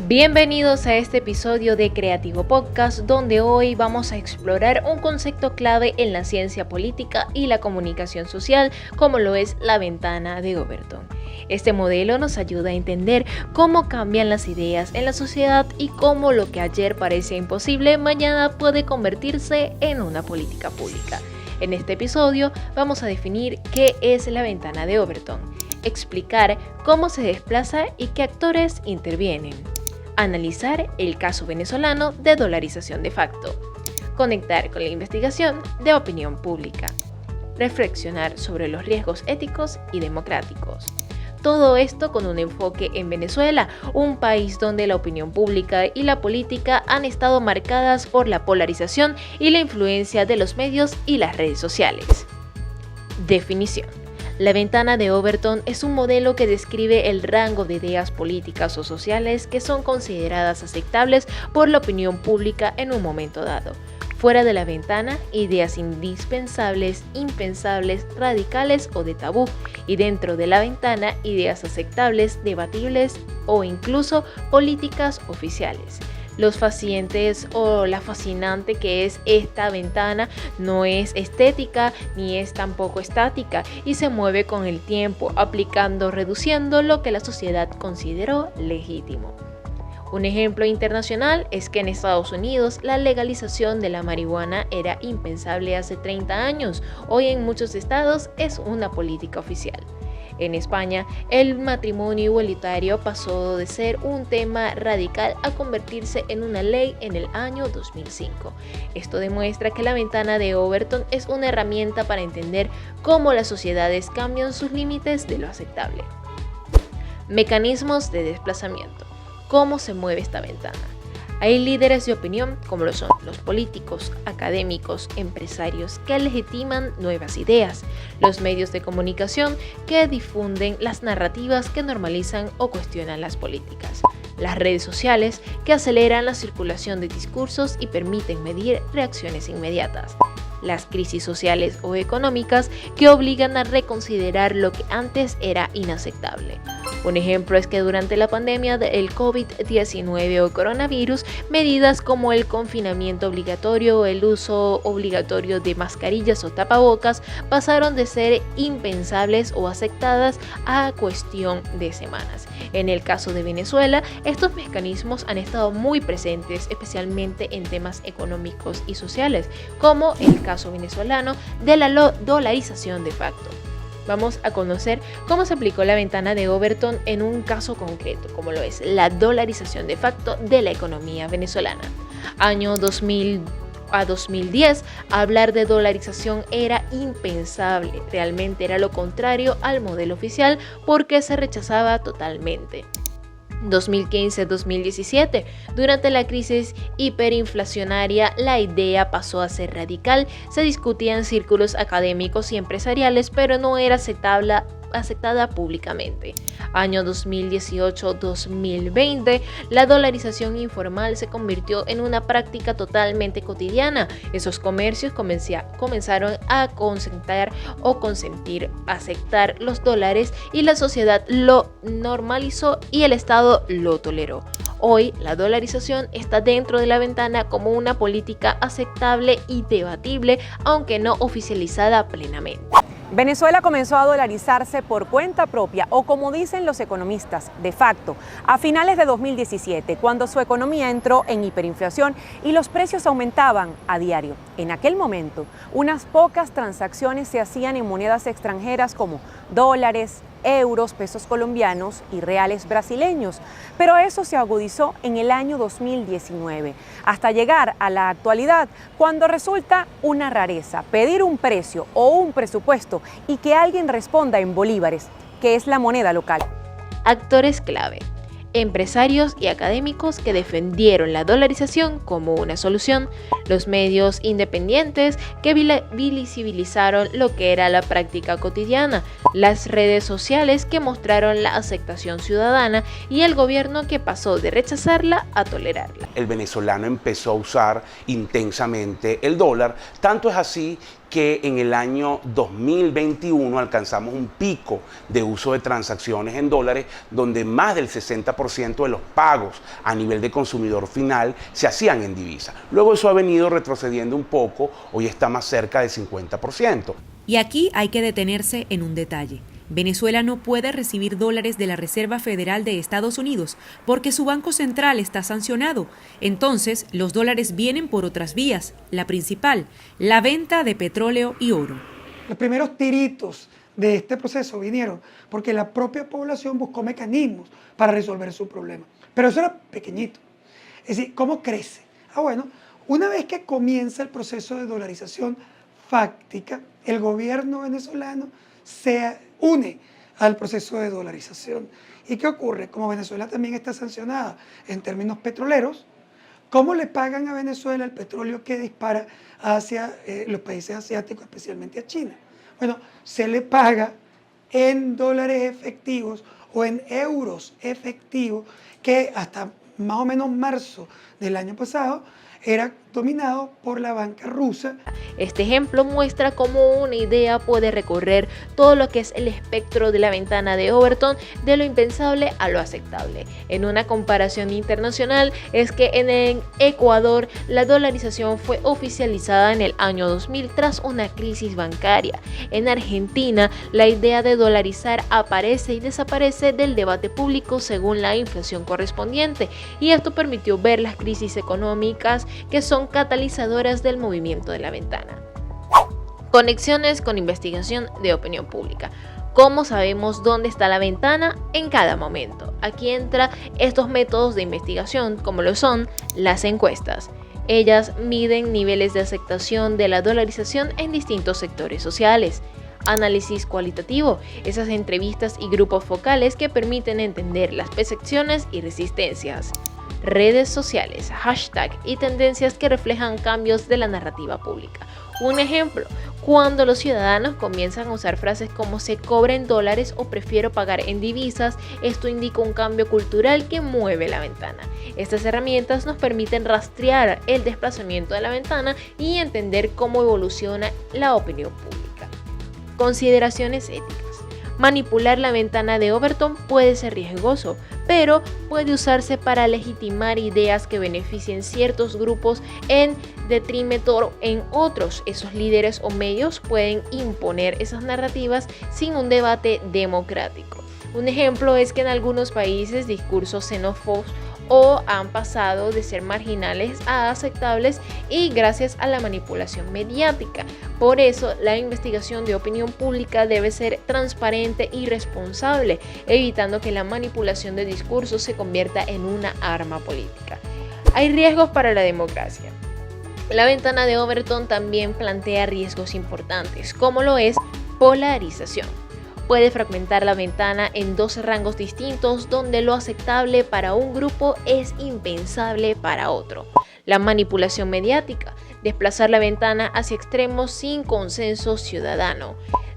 Bienvenidos a este episodio de Creativo Podcast, donde hoy vamos a explorar un concepto clave en la ciencia política y la comunicación social, como lo es la ventana de Overton. Este modelo nos ayuda a entender cómo cambian las ideas en la sociedad y cómo lo que ayer parecía imposible, mañana puede convertirse en una política pública. En este episodio vamos a definir qué es la ventana de Overton, explicar cómo se desplaza y qué actores intervienen, analizar el caso venezolano de dolarización de facto, conectar con la investigación de opinión pública, reflexionar sobre los riesgos éticos y democráticos. Todo esto con un enfoque en Venezuela, un país donde la opinión pública y la política han estado marcadas por la polarización y la influencia de los medios y las redes sociales. Definición. La ventana de Overton es un modelo que describe el rango de ideas políticas o sociales que son consideradas aceptables por la opinión pública en un momento dado. Fuera de la ventana, ideas indispensables, impensables, radicales o de tabú, y dentro de la ventana, ideas aceptables, debatibles o incluso políticas oficiales. Los fascinantes o la fascinante que es esta ventana no es estética ni es tampoco estática y se mueve con el tiempo, aplicando o reduciendo lo que la sociedad consideró legítimo. Un ejemplo internacional es que en Estados Unidos la legalización de la marihuana era impensable hace 30 años. Hoy en muchos estados es una política oficial. En España, el matrimonio igualitario pasó de ser un tema radical a convertirse en una ley en el año 2005. Esto demuestra que la ventana de Overton es una herramienta para entender cómo las sociedades cambian sus límites de lo aceptable. Mecanismos de desplazamiento. ¿Cómo se mueve esta ventana? Hay líderes de opinión, como lo son los políticos, académicos, empresarios, que legitiman nuevas ideas, los medios de comunicación que difunden las narrativas que normalizan o cuestionan las políticas, las redes sociales que aceleran la circulación de discursos y permiten medir reacciones inmediatas, las crisis sociales o económicas que obligan a reconsiderar lo que antes era inaceptable. Un ejemplo es que durante la pandemia del COVID-19 o coronavirus, medidas como el confinamiento obligatorio o el uso obligatorio de mascarillas o tapabocas pasaron de ser impensables o aceptadas a cuestión de semanas. En el caso de Venezuela, estos mecanismos han estado muy presentes, especialmente en temas económicos y sociales, como el caso venezolano de la dolarización de facto. Vamos a conocer cómo se aplicó la ventana de Overton en un caso concreto, como lo es la dolarización de facto de la economía venezolana. Año 2000 a 2010, hablar de dolarización era impensable, realmente era lo contrario al modelo oficial porque se rechazaba totalmente. 2015-2017, durante la crisis hiperinflacionaria, la idea pasó a ser radical, se discutía en círculos académicos y empresariales, pero no era aceptada públicamente. Año 2018-2020, la dolarización informal se convirtió en una práctica totalmente cotidiana. Esos comercios comenzaron a consentir aceptar los dólares y la sociedad lo normalizó y el Estado lo toleró. Hoy, la dolarización está dentro de la ventana como una política aceptable y debatible, aunque no oficializada plenamente. Venezuela comenzó a dolarizarse por cuenta propia o, como dicen los economistas, de facto, a finales de 2017, cuando su economía entró en hiperinflación y los precios aumentaban a diario. En aquel momento, unas pocas transacciones se hacían en monedas extranjeras como dólares, euros, pesos colombianos y reales brasileños, pero eso se agudizó en el año 2019, hasta llegar a la actualidad, cuando resulta una rareza pedir un precio o un presupuesto y que alguien responda en bolívares, que es la moneda local. Actores clave. Empresarios y académicos que defendieron la dolarización como una solución, los medios independientes que visibilizaron lo que era la práctica cotidiana, las redes sociales que mostraron la aceptación ciudadana y el gobierno que pasó de rechazarla a tolerarla. El venezolano empezó a usar intensamente el dólar, tanto es así que en el año 2021 alcanzamos un pico de uso de transacciones en dólares, donde más del 60% de los pagos a nivel de consumidor final se hacían en divisa. Luego eso ha venido retrocediendo un poco, hoy está más cerca del 50%. Y aquí hay que detenerse en un detalle. Venezuela no puede recibir dólares de la Reserva Federal de Estados Unidos porque su Banco Central está sancionado. Entonces, los dólares vienen por otras vías. La principal, la venta de petróleo y oro. Los primeros tiritos de este proceso vinieron porque la propia población buscó mecanismos para resolver su problema. Pero eso era pequeñito. Es decir, ¿cómo crece? Bueno, una vez que comienza el proceso de dolarización fáctica, el gobierno venezolano se une al proceso de dolarización. ¿Y qué ocurre? Como Venezuela también está sancionada en términos petroleros, ¿cómo le pagan a Venezuela el petróleo que dispara hacia los países asiáticos, especialmente a China? Bueno, se le paga en dólares efectivos o en euros efectivos, que hasta más o menos marzo del año pasado era dominado por la banca rusa. Este ejemplo muestra cómo una idea puede recorrer todo lo que es el espectro de la ventana de Overton, de lo impensable a lo aceptable. En una comparación internacional, es que en el Ecuador la dolarización fue oficializada en el año 2000 tras una crisis bancaria. En Argentina, la idea de dolarizar aparece y desaparece del debate público según la inflación correspondiente, y esto permitió ver las crisis económicas que son catalizadoras del movimiento de la ventana. Conexiones con investigación de opinión pública. ¿Cómo sabemos dónde está la ventana en cada momento? Aquí entran estos métodos de investigación, como lo son las encuestas. Ellas miden niveles de aceptación de la dolarización en distintos sectores sociales. Análisis cualitativo, esas entrevistas y grupos focales que permiten entender las percepciones y resistencias. Redes sociales, hashtag y tendencias que reflejan cambios de la narrativa pública. Un ejemplo, cuando los ciudadanos comienzan a usar frases como se cobra en dólares o prefiero pagar en divisas, esto indica un cambio cultural que mueve la ventana. Estas herramientas nos permiten rastrear el desplazamiento de la ventana y entender cómo evoluciona la opinión pública. Consideraciones éticas. Manipular la ventana de Overton puede ser riesgoso, pero puede usarse para legitimar ideas que beneficien ciertos grupos en detrimento en otros. Esos líderes o medios pueden imponer esas narrativas sin un debate democrático. Un ejemplo es que en algunos países discursos xenófobos han pasado de ser marginales a aceptables y gracias a la manipulación mediática. Por eso, la investigación de opinión pública debe ser transparente y responsable, evitando que la manipulación de discursos se convierta en una arma política. Hay riesgos para la democracia. La ventana de Overton también plantea riesgos importantes, como lo es polarización. Puede fragmentar la ventana en dos rangos distintos donde lo aceptable para un grupo es impensable para otro. La manipulación mediática, desplazar la ventana hacia extremos sin consenso ciudadano.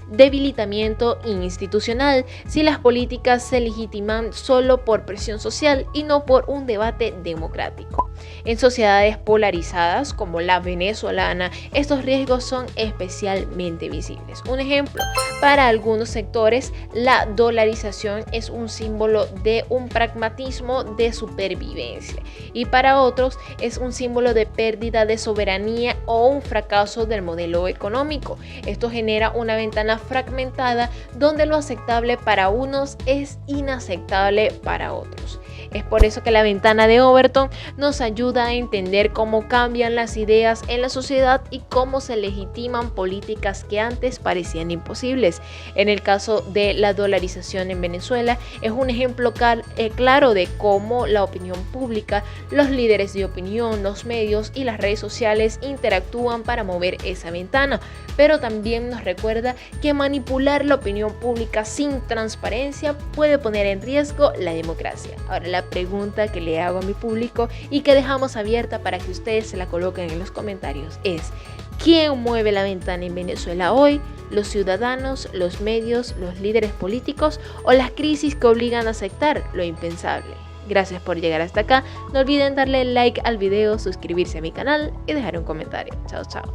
Debilitamiento institucional, si las políticas se legitiman solo por presión social y no por un debate democrático. En sociedades polarizadas como la venezolana, estos riesgos son especialmente visibles. Un ejemplo, para algunos sectores, la dolarización es un símbolo de un pragmatismo de supervivencia y para otros es un símbolo de pérdida de soberanía o un fracaso del modelo económico. Esto genera una ventana fragmentada donde lo aceptable para unos es inaceptable para otros. Es por eso que la ventana de Overton nos ayuda a entender cómo cambian las ideas en la sociedad y cómo se legitiman políticas que antes parecían imposibles. En el caso de la dolarización en Venezuela, es un ejemplo claro de cómo la opinión pública, los líderes de opinión, los medios y las redes sociales interactúan para mover esa ventana. Pero también nos recuerda que manipular la opinión pública sin transparencia puede poner en riesgo la democracia. Ahora, la pregunta que le hago a mi público y que dejamos abierta para que ustedes se la coloquen en los comentarios es: ¿quién mueve la ventana en Venezuela hoy? ¿Los ciudadanos, los medios, los líderes políticos o las crisis que obligan a aceptar lo impensable? Gracias por llegar hasta acá. No olviden darle like al video, suscribirse a mi canal y dejar un comentario. Chao, chao.